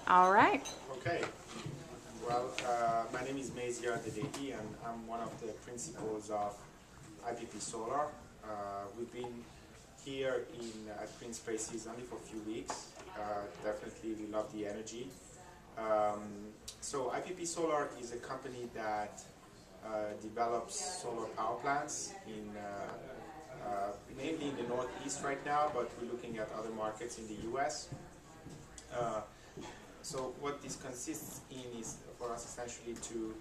All right. Okay. Well, my name is Mazia Dedehi, and I'm one of the principals of IPPsolar. We've been here at Prince Tracy's only for a few weeks. Definitely, we love the energy. So IPPsolar is a company that develops solar power plants mainly in the Northeast right now, but we're looking at other markets in the US. So what this consists in is for us essentially to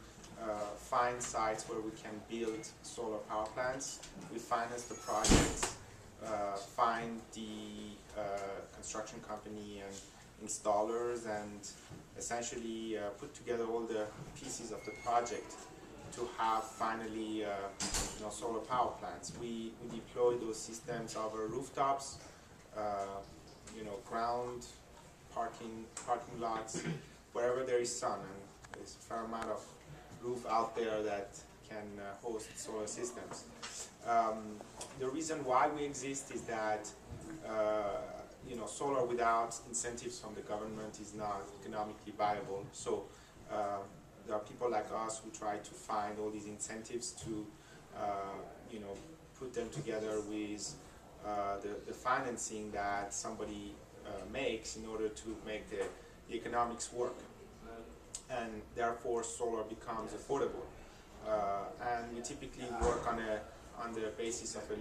find sites where we can build solar power plants. We finance the projects, find the construction company and installers, and essentially put together all the pieces of the project to have finally solar power plants. We deploy those systems over rooftops, ground, parking lots, wherever there is sun, and there's a fair amount of roof out there that can host solar systems. The reason why we exist is that solar without incentives from the government is not economically viable. So there are people like us who try to find all these incentives to put them together with the financing that somebody makes in order to make the economics work, and therefore solar becomes affordable. And we typically work on the basis of a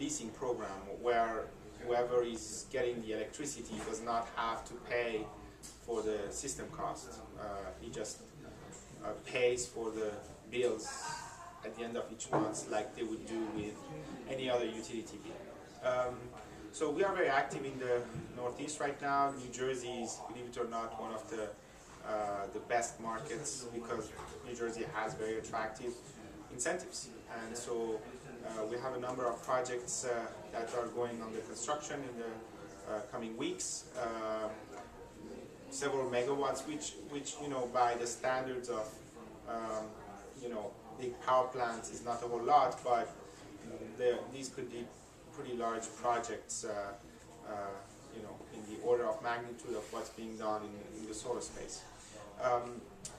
leasing program where whoever is getting the electricity does not have to pay for the system cost. He just pays for the bills at the end of each month, like they would do with any other utility bill. So we are very active in the Northeast right now. New Jersey is, believe it or not, one of the best markets because New Jersey has very attractive incentives. And so we have a number of projects that are going under construction in the coming weeks. Several megawatts, which by the standards of big power plants is not a whole lot, but these could be pretty large projects, in the order of magnitude of what's being done in the solar space.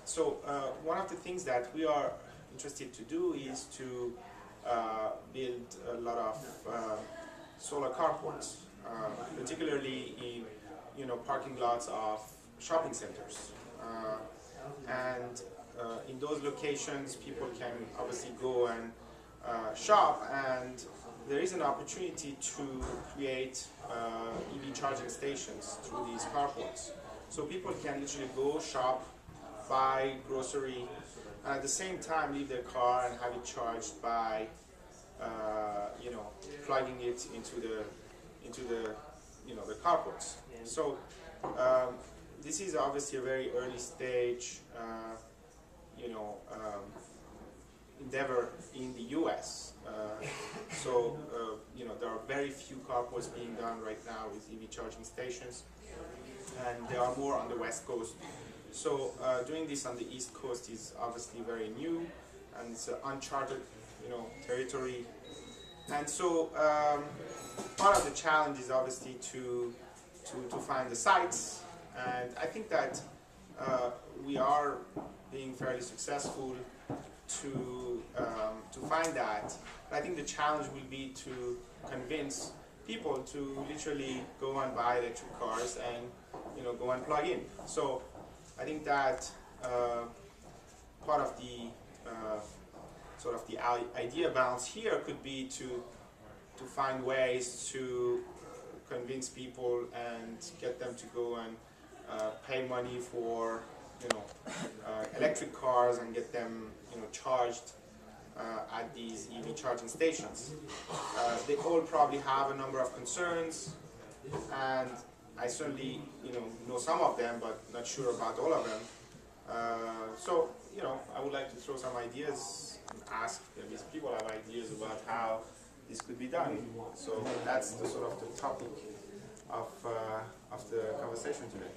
So one of the things that we are interested to do is to build a lot of solar carports, particularly in parking lots of shopping centers. And in those locations, people can obviously go and shop, and there is an opportunity to create EV charging stations through these carports. So people can literally go shop, buy grocery, and at the same time leave their car and have it charged by plugging it into the carports. So this is obviously a very early stage endeavor in the US. There are very few carports being done right now with EV charging stations, and there are more on the West Coast. So doing this on the East Coast is obviously very new, and it's uncharted territory. And so part of the challenge is obviously to find the sites, and I think that we are being fairly successful to find that. But I think the challenge will be to convince people to literally go and buy electric cars and go and plug in. So I think that part of the sort of the idea balance here could be to find ways to convince people and get them to go and pay money for electric cars and get them charged at these EV charging stations. They all probably have a number of concerns, and I certainly know some of them, but not sure about all of them. So I would like to throw some ideas and ask if people have ideas about how this could be done. So that's the sort of the topic of the conversation today.